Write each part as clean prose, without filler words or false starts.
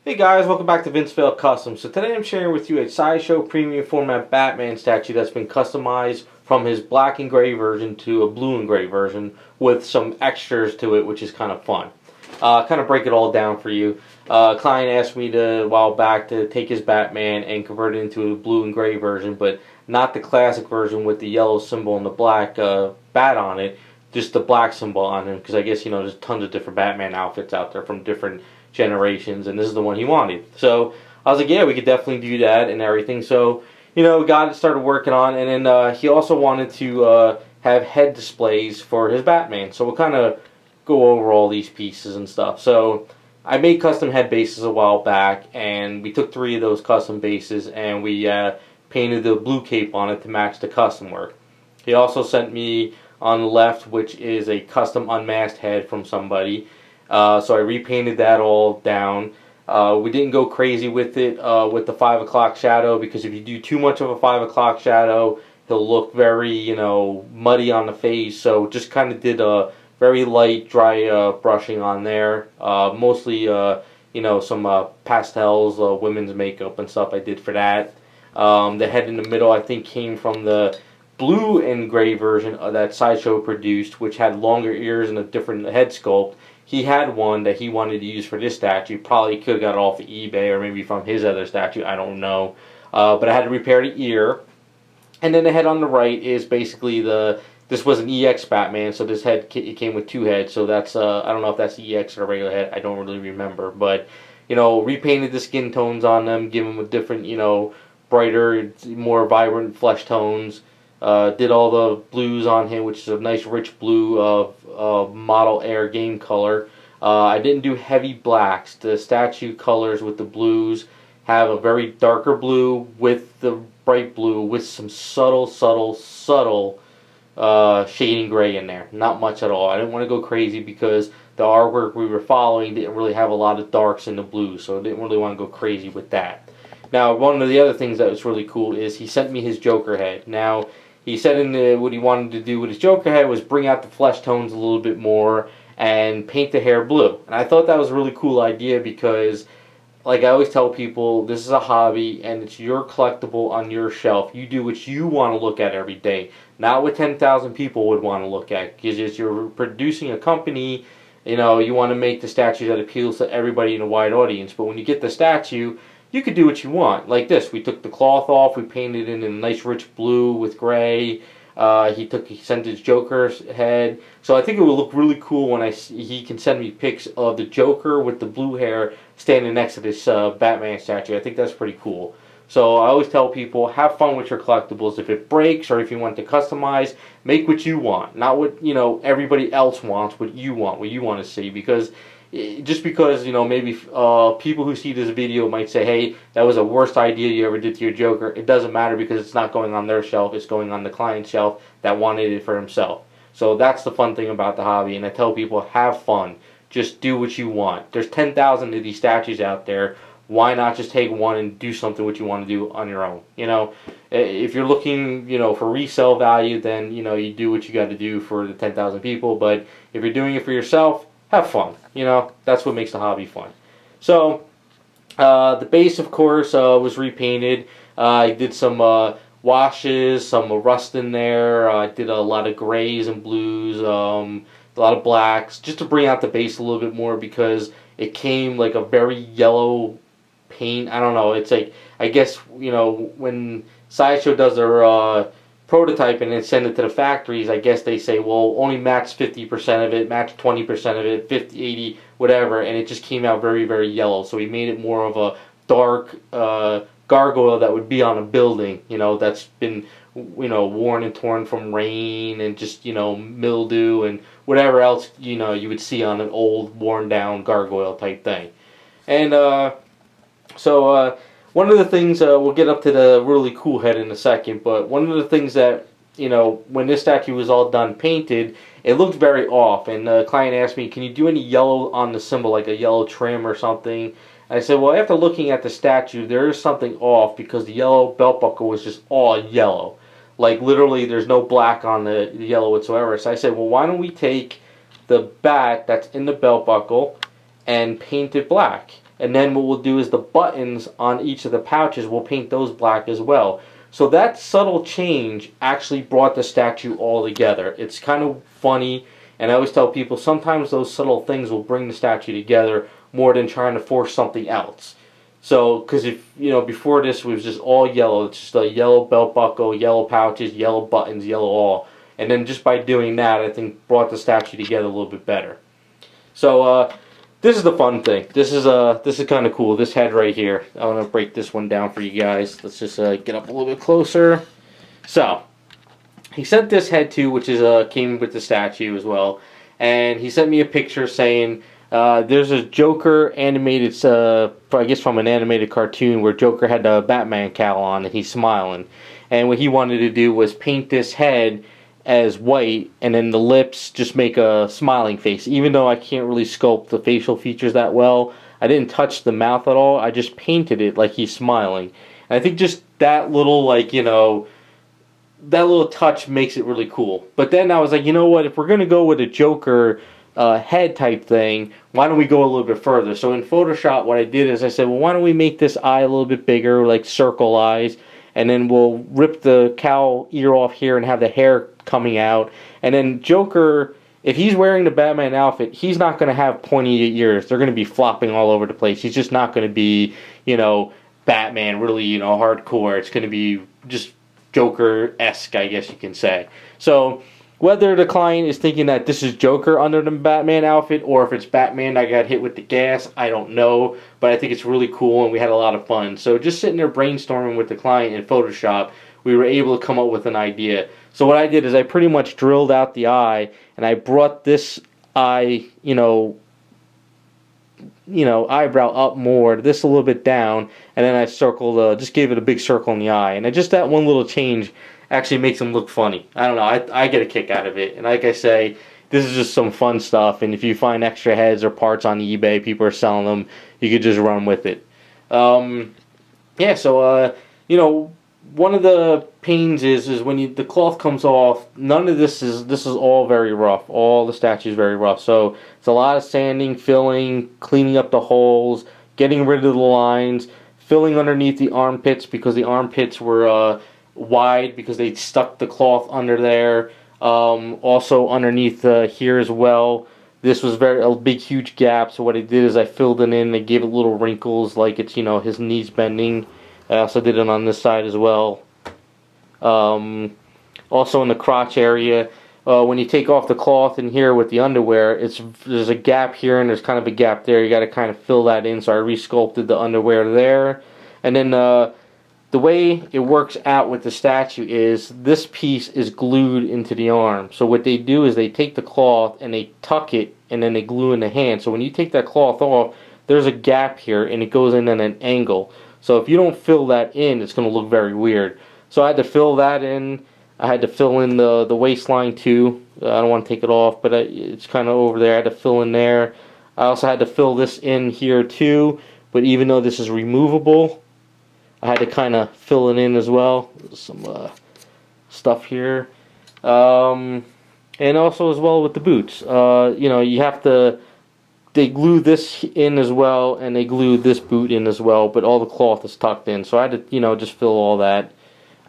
Hey guys, welcome back to Vince-Vell Custom. So today I'm sharing with you a Sideshow premium format Batman statue that's been customized from his black and gray version to a blue and gray version with some extras to it, which is kind of fun. Kind of break it all down for you. A client asked me a while back to take his Batman and convert it into a blue and gray version, but not the classic version with the yellow symbol and the black bat on it, just the black symbol on him, because I guess, there's tons of different Batman outfits out there from different generations, and this is the one he wanted. So I was like, yeah, we could definitely do that and everything. So, got it started working on, and then he also wanted to have head displays for his Batman. So we'll kind of go over all these pieces and stuff. So I made custom head bases a while back, and we took 3 of those custom bases and we painted the blue cape on it to match the custom work. He also sent me on the left, which is a custom unmasked head from somebody. So I repainted that all down. We didn't go crazy with it with the 5 o'clock shadow, because if you do too much of a 5 o'clock shadow, he'll look very, muddy on the face. So just kind of did a very light, dry brushing on there. Mostly, some pastels, women's makeup and stuff I did for that. The head in the middle, I think, came from the blue and gray version that Sideshow produced, which had longer ears and a different head sculpt. He had one that he wanted to use for this statue. Probably could have got it off of eBay or maybe from his other statue. I don't know. But I had to repair the ear. And then the head on the right is basically this was an EX Batman, so this head, it came with 2 heads. So that's, I don't know if that's the EX or a regular head. I don't really remember. But, repainted the skin tones on them, give them a different, brighter, more vibrant flesh tones. Did all the blues on him, which is a nice rich blue of Model Air game color. I didn't do heavy blacks. The statue colors with the blues have a very darker blue with the bright blue with some subtle shading gray in there. Not much at all. I didn't want to go crazy because the artwork we were following didn't really have a lot of darks in the blues, so I didn't really want to go crazy with that. Now, one of the other things that was really cool is he sent me his Joker head. Now, he said what he wanted to do with his Joker head was bring out the flesh tones a little bit more and paint the hair blue. And I thought that was a really cool idea because, like I always tell people, this is a hobby and it's your collectible on your shelf. You do what you want to look at every day, not what 10,000 people would want to look at. Because you're producing a company, you want to make the statue that appeals to everybody in a wide audience. But when you get the statue, you could do what you want. Like this, we took the cloth off, we painted it in a nice rich blue with gray. He sent his Joker's head. So I think it would look really cool when he can send me pics of the Joker with the blue hair standing next to this Batman statue. I think that's pretty cool. So I always tell people, have fun with your collectibles. If it breaks or if you want to customize, make what you want. Not what, everybody else wants, what you want to see. Because just because, maybe people who see this video might say, hey, that was the worst idea you ever did to your Joker. It doesn't matter because it's not going on their shelf. It's going on the client's shelf that wanted it for himself. So that's the fun thing about the hobby. And I tell people, have fun. Just do what you want. There's 10,000 of these statues out there. Why not just take one and do something what you want to do on your own? If you're looking, for resale value, then, you do what you got to do for the 10,000 people. But if you're doing it for yourself, have fun. That's what makes the hobby fun. So, the base, of course, was repainted. I did some washes, some rust in there. I did a lot of grays and blues, a lot of blacks, just to bring out the base a little bit more because it came like a very yellow paint. I don't know. It's like, I guess, when Sideshow does their prototype and then send it to the factories, I guess they say, well, only match 50% of it, match 20% of it, 50, 80, whatever, and it just came out very, very yellow. So we made it more of a dark gargoyle that would be on a building, that's been, worn and torn from rain and just, mildew and whatever else, you would see on an old, worn down gargoyle type thing. And so one of the things, we'll get up to the really cool head in a second, but one of the things that, when this statue was all done painted, it looked very off. And the client asked me, can you do any yellow on the symbol, like a yellow trim or something? And I said, well, after looking at the statue, there is something off because the yellow belt buckle was just all yellow. Like, literally, there's no black on the yellow whatsoever. So I said, well, why don't we take the bat that's in the belt buckle and paint it black? And then what we'll do is the buttons on each of the pouches, we'll paint those black as well. So that subtle change actually brought the statue all together. It's kind of funny, and I always tell people sometimes those subtle things will bring the statue together more than trying to force something else. So, because if, before this it was just all yellow, it's just a yellow belt buckle, yellow pouches, yellow buttons, yellow all. And then just by doing that, I think brought the statue together a little bit better. So, this is the fun thing. This is kind of cool. This head right here. I'm gonna break this one down for you guys. Let's just get up a little bit closer. So, he sent this head too, which is came with the statue as well. And he sent me a picture saying there's a Joker animated, I guess from an animated cartoon where Joker had the Batman cowl on and he's smiling. And what he wanted to do was paint this head as white, and then the lips just make a smiling face. Even though I can't really sculpt the facial features that well, I didn't touch the mouth at all. I just painted it like he's smiling. And I think just that little, that little touch makes it really cool. But then I was like, you know what? If we're gonna go with a Joker head type thing, why don't we go a little bit further? So in Photoshop, what I did is I said, well, why don't we make this eye a little bit bigger, like circle eyes, and then we'll rip the cowl ear off here and have the hair coming out. And then Joker, if he's wearing the Batman outfit, he's not going to have pointy ears. They're going to be flopping all over the place. He's just not going to be, Batman really, hardcore. It's going to be just Joker-esque, I guess you can say. So whether the client is thinking that this is Joker under the Batman outfit or if it's Batman that got hit with the gas, I don't know. But I think it's really cool and we had a lot of fun. So just sitting there brainstorming with the client in Photoshop, we were able to come up with an idea. So what I did is I pretty much drilled out the eye and I brought this eye, eyebrow up more, this a little bit down, and then I circled, just gave it a big circle in the eye. And just that one little change actually makes them look funny. I don't know, I get a kick out of it. And like I say, this is just some fun stuff, and if you find extra heads or parts on eBay, people are selling them, you could just run with it. One of the pains is when the cloth comes off, none of this is all very rough. All the statue is very rough. So it's a lot of sanding, filling, cleaning up the holes, getting rid of the lines, filling underneath the armpits because the armpits were wide because they stuck the cloth under there. Also underneath here as well. This was a big huge gap. So what I did is I filled it in. I gave it little wrinkles like it's his knees bending. I also did it on this side as well. Also in the crotch area, when you take off the cloth in here with the underwear, there's a gap here and there's kind of a gap there. You got to kind of fill that in. So I resculpted the underwear there. And then the way it works out with the statue is this piece is glued into the arm. So what they do is they take the cloth and they tuck it and then they glue in the hand. So when you take that cloth off, there's a gap here and it goes in at an angle. So if you don't fill that in, it's going to look very weird. So I had to fill that in. I had to fill in the waistline too. I don't want to take it off, but it's kind of over there. I had to fill in there. I also had to fill this in here too. But even though this is removable, I had to kind of fill it in as well. Some stuff here. And also as well with the boots. You have to... They glue this in as well, and they glue this boot in as well, but all the cloth is tucked in. So I had to, just fill all that.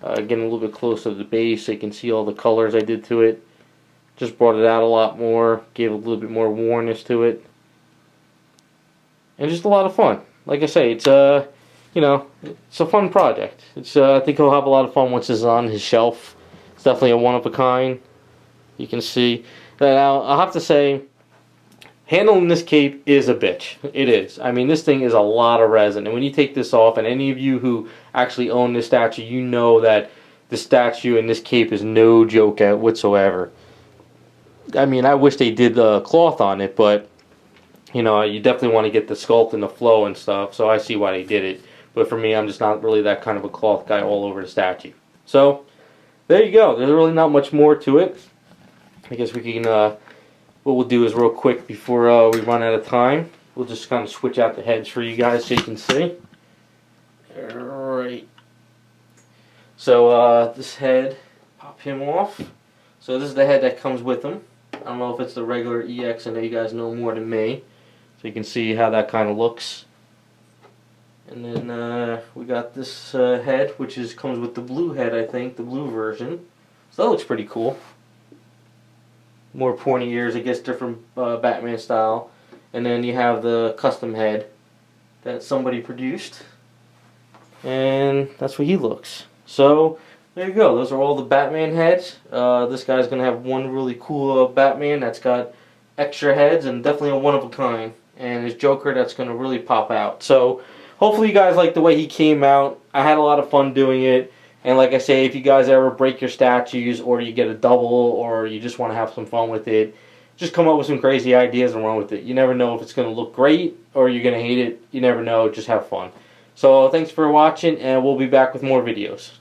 Getting a little bit closer to the base so you can see all the colors I did to it. Just brought it out a lot more, gave a little bit more wornness to it. And just a lot of fun. Like I say, it's it's a fun project. I think he'll have a lot of fun once it's on his shelf. It's definitely a one-of-a-kind. You can see. Now, I'll have to say, handling this cape is a bitch. It is. I mean, this thing is a lot of resin. And when you take this off, and any of you who actually own this statue, you know that the statue and this cape is no joke whatsoever. I mean, I wish they did the cloth on it, but, you definitely want to get the sculpt and the flow and stuff, so I see why they did it. But for me, I'm just not really that kind of a cloth guy all over the statue. So, there you go. There's really not much more to it. I guess we can... what we'll do is real quick before we run out of time, we'll just kind of switch out the heads for you guys so you can see. Alright. So this head, pop him off. So this is the head that comes with him. I don't know if it's the regular EX, I know you guys know more than me. So you can see how that kind of looks. And then we got this head, which comes with the blue head, I think, the blue version. So that looks pretty cool. More pointy ears, I guess, different Batman style. And then you have the custom head that somebody produced. And that's what he looks. So there you go. Those are all the Batman heads. This guy's going to have one really cool Batman that's got extra heads and definitely a one of a kind. And his Joker that's going to really pop out. So hopefully you guys like the way he came out. I had a lot of fun doing it. And like I say, if you guys ever break your statues or you get a double or you just want to have some fun with it, just come up with some crazy ideas and run with it. You never know if it's going to look great or you're going to hate it. You never know. Just have fun. So thanks for watching, and we'll be back with more videos.